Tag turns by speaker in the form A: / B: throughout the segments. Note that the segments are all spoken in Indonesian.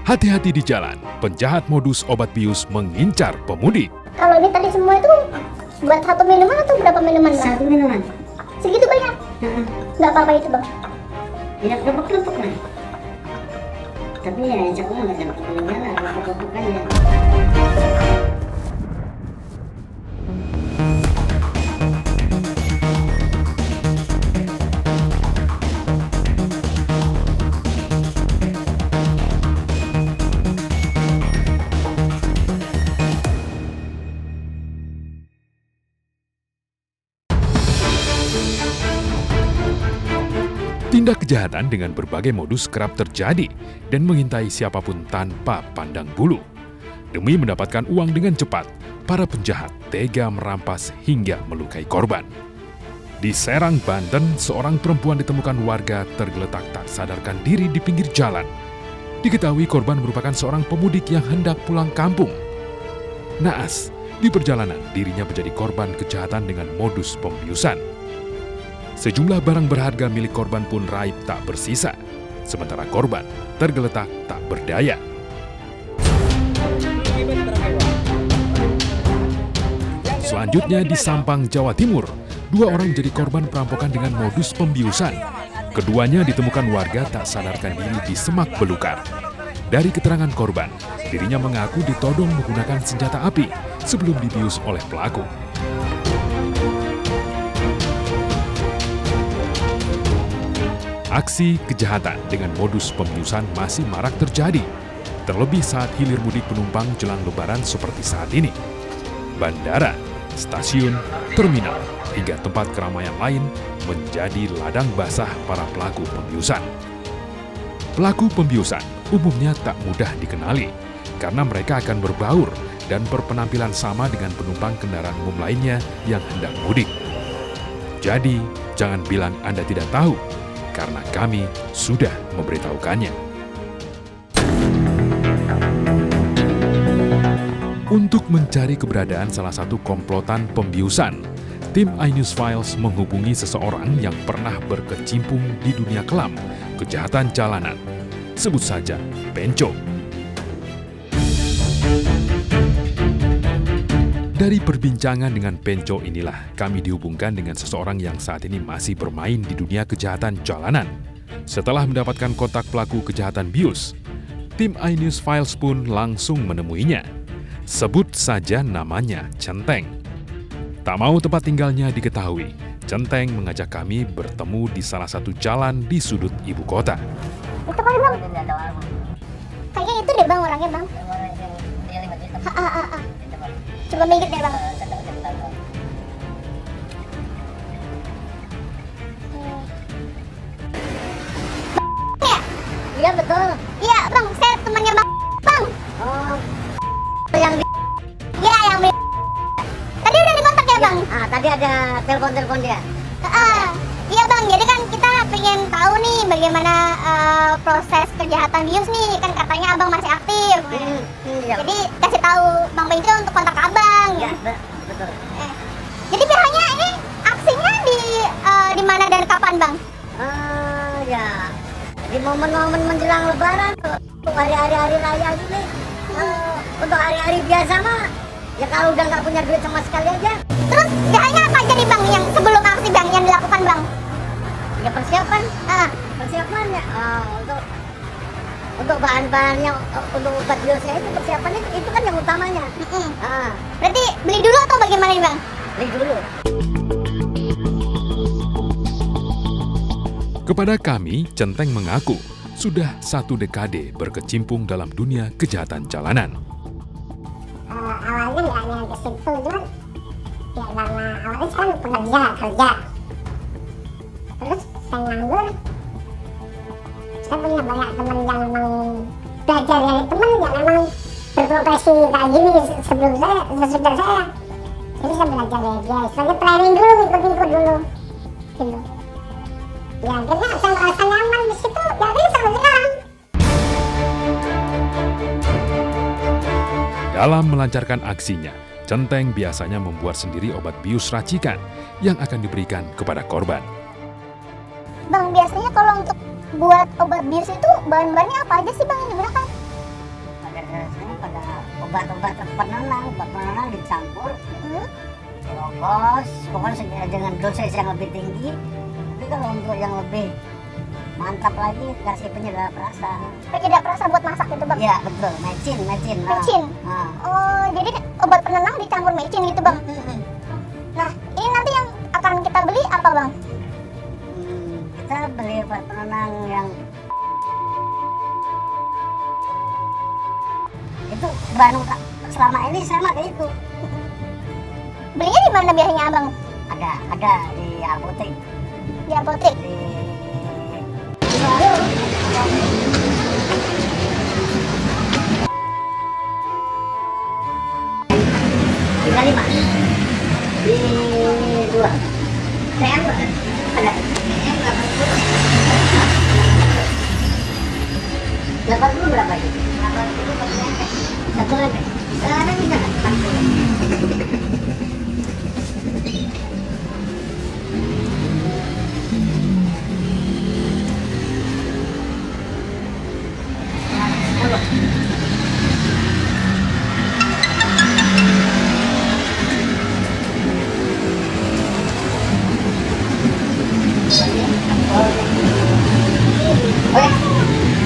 A: Hati-hati di jalan, penjahat modus obat bius mengincar pemudik.
B: Kalau ini tadi semua itu buat satu minuman atau berapa minuman, Bang?
C: Satu minuman.
B: Segitu banyak? Nggak apa-apa itu, Bang?
C: Tidak kelompok-kelompok lah. Tapi ya insya Allah nggak dapat meninggal lah, kelompok-kelompokan ya.
A: Tindak kejahatan dengan berbagai modus kerap terjadi dan mengintai siapapun tanpa pandang bulu. Demi mendapatkan uang dengan cepat, para penjahat tega merampas hingga melukai korban. Di Serang, Banten, seorang perempuan ditemukan warga tergeletak tak sadarkan diri di pinggir jalan. Diketahui korban merupakan seorang pemudik yang hendak pulang kampung. Naas, di perjalanan dirinya menjadi korban kejahatan dengan modus pembiusan. Sejumlah barang berharga milik korban pun raib tak bersisa, sementara korban tergeletak tak berdaya. Selanjutnya di Sampang, Jawa Timur, dua orang menjadi korban perampokan dengan modus pembiusan. Keduanya ditemukan warga tak sadarkan diri di Semak Belukar. Dari keterangan korban, dirinya mengaku ditodong menggunakan senjata api sebelum dibius oleh pelaku. Aksi kejahatan dengan modus pembiusan masih marak terjadi, terlebih saat hilir mudik penumpang jelang Lebaran seperti saat ini. Bandara, stasiun, terminal, hingga tempat keramaian lain menjadi ladang basah para pelaku pembiusan. Pelaku pembiusan umumnya tak mudah dikenali karena mereka akan berbaur dan berpenampilan sama dengan penumpang kendaraan umum lainnya yang hendak mudik. Jadi, jangan bilang Anda tidak tahu, karena kami sudah memberitahukannya. Untuk mencari keberadaan salah satu komplotan pembiusan, tim iNews Files menghubungi seseorang yang pernah berkecimpung di dunia kelam, kejahatan jalanan. Sebut saja Penco. Dari perbincangan dengan Penco inilah kami dihubungkan dengan seseorang yang saat ini masih bermain di dunia kejahatan jalanan. Setelah mendapatkan kontak pelaku kejahatan bius, tim iNews Files pun langsung menemuinya. Sebut saja namanya Centeng. Tak mau tempat tinggalnya diketahui, Centeng mengajak kami bertemu di salah satu jalan di sudut ibu kota.
B: Itu kali, Bang? Kayaknya itu deh, Bang, orangnya, Bang. Coba minggir deh, Bang.
C: Iya betul.
B: Iya, Bang, saya temannya Bang. Bang.
C: Oh, yang di...
B: Iya, yang tadi udah dikontak ya, Bang?
C: tadi ada telepon dia.
B: Iya, Bang, jadi kan kita pengen tahu nih bagaimana proses kejahatan bius nih, kan katanya Abang masih aktif.
C: Iya.
B: Jadi kasih tahu Bang Penco untuk kontak Abang.
C: Iya, betul.
B: Jadi biasanya ini aksinya di mana dan kapan, Bang?
C: Ya, di momen-momen menjelang Lebaran, untuk hari-hari raya gini, untuk hari-hari biasa mah, ya kalau udah nggak punya duit sama sekali aja.
B: Terus biasanya apa aja nih, Bang, yang sebelum aksi, Bang, yang dilakukan, Bang?
C: Ya persiapan ya, untuk bahan-bahan yang untuk obat biusnya itu persiapannya itu kan yang utamanya.
B: Berarti beli dulu atau bagaimana nih, Bang?
C: Beli dulu.
A: Kepada kami, Centeng mengaku sudah 1 dekade berkecimpung dalam dunia kejahatan jalanan.
D: Awalnya nggak hanya ke situ, cuman ya karena awalnya kan kerja. Terus saya nganggur, saya punya banyak teman yang memang belajar dari teman yang memang berprofesi kayak gini sebelum saya, sesudah saya. Jadi saya belajar dari dia, istilahnya training dulu, ikut-ikut dulu gitu. Ya akhirnya saya merasa nyaman di situ, ya akhirnya sampai sekarang.
A: Dalam melancarkan aksinya, Centeng biasanya membuat sendiri obat bius racikan yang akan diberikan kepada korban.
B: Bang, biasanya kalau untuk buat obat bius itu bahan-bahannya apa aja sih, Bang, yang digunakan?
C: saya pada obat-obat penenang dicampur, dirobos, pokoknya dengan dosis yang lebih tinggi. Tapi kalau untuk yang lebih mantap lagi kasih penyedap rasa.
B: Penyedap rasa buat masak gitu bang?
C: Iya betul, mecin.
B: Mecin? Oh, jadi obat penenang dicampur mecin gitu bang? Nah, ini nanti yang akan kita beli apa bang?
C: Kita beli obat penenang yang itu Bandung selama ini sama kayak itu.
B: Belinya di mana biasanya abang?
C: Ada di apotek.
B: Di apotek?
C: Di 5 di 2 TM ada TM 80 berapa itu? 80 satu lagi sekarang bisa nggak 40?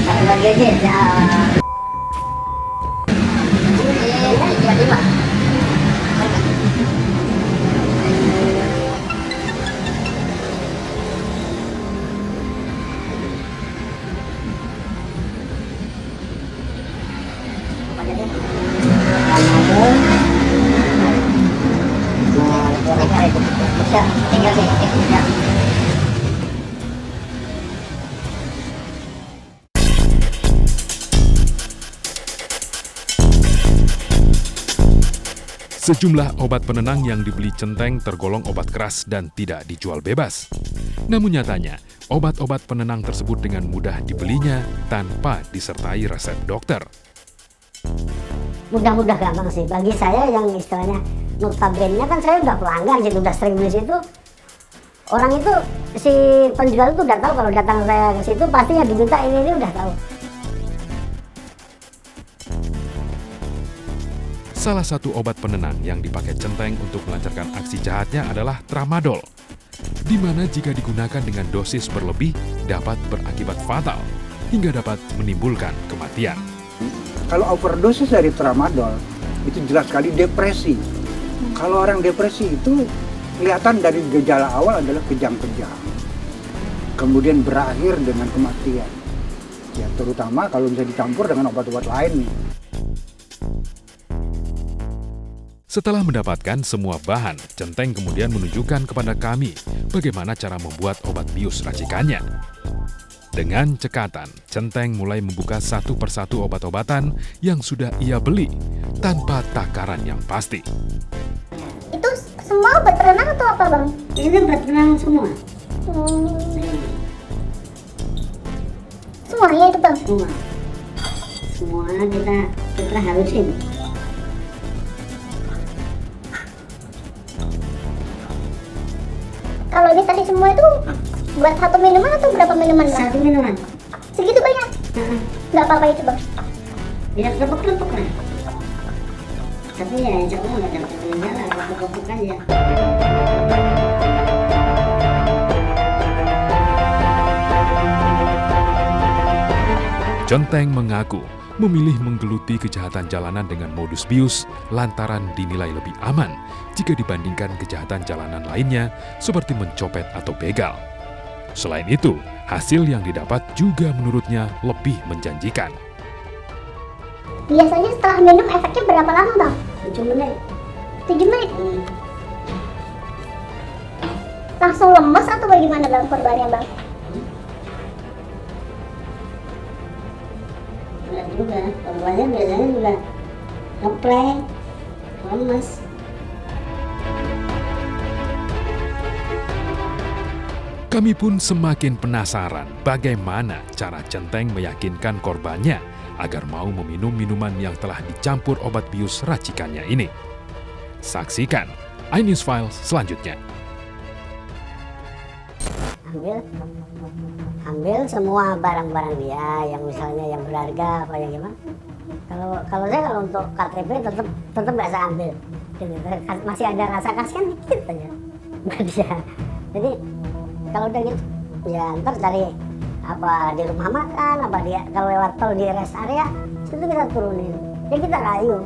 C: Satu lagi aja ya. Ini 35. Tinggal sih.
A: Sejumlah obat penenang yang dibeli Centeng tergolong obat keras dan tidak dijual bebas. Namun nyatanya, obat-obat penenang tersebut dengan mudah dibelinya tanpa disertai resep dokter.
C: Mudah-mudah gampang sih. Bagi saya yang istilahnya notabene kan saya udah pelanggan situ, udah sering beli situ. Orang itu, si penjual itu udah tahu kalau datang saya ke situ pasti yang diminta ini udah tahu.
A: Salah satu obat penenang yang dipakai Centeng untuk melancarkan aksi jahatnya adalah tramadol, di mana jika digunakan dengan dosis berlebih dapat berakibat fatal hingga dapat menimbulkan kematian.
E: Kalau overdosis dari tramadol itu jelas sekali depresi. Kalau orang depresi itu kelihatan dari gejala awal adalah kejang-kejang, kemudian berakhir dengan kematian. Ya terutama kalau bisa dicampur dengan obat-obat lain nih.
A: Setelah mendapatkan semua bahan, Centeng kemudian menunjukkan kepada kami bagaimana cara membuat obat bius racikannya. Dengan cekatan, Centeng mulai membuka satu persatu obat-obatan yang sudah ia beli tanpa takaran yang pasti.
B: Itu semua obat penenang atau apa bang?
C: Ini obat penenang semua.
B: Semuanya itu bang?
C: Semua kita halusin.
B: Kalau ini tadi semua itu buat satu minuman atau berapa minuman bang?
C: Satu minuman.
B: Segitu banyak? Nggak apa-apa itu bang?
C: Ya kelepek-kelepek lah. Tapi ya insya Allah nggak dapat meninggal, kelepek-kelepek aja.
A: Centeng mengaku memilih menggeluti kejahatan jalanan dengan modus bius lantaran dinilai lebih aman jika dibandingkan kejahatan jalanan lainnya seperti mencopet atau begal. Selain itu, hasil yang didapat juga menurutnya lebih menjanjikan.
B: Biasanya setelah minum efeknya berapa lama bang?
C: 7 menit.
B: 7 menit? Langsung lemes atau bagaimana bang korbannya bang?
C: Enggak juga, korbannya biasanya juga ngeplay, lemes.
A: Kami pun semakin penasaran bagaimana cara Centeng meyakinkan korbannya agar mau meminum minuman yang telah dicampur obat bius racikannya ini. Saksikan iNews Files selanjutnya.
C: ambil semua barang-barang dia yang misalnya yang berharga apa yang gimana. Kalau saya kalau untuk KTP tetap nggak saya ambil gitu. Masih ada rasa kasihan dikit aja sama dia. Jadi kalau udah gitu ya ntar cari apa di rumah makan, apa dia kalau lewat tol di rest area situ kita turunin ya, kita rayu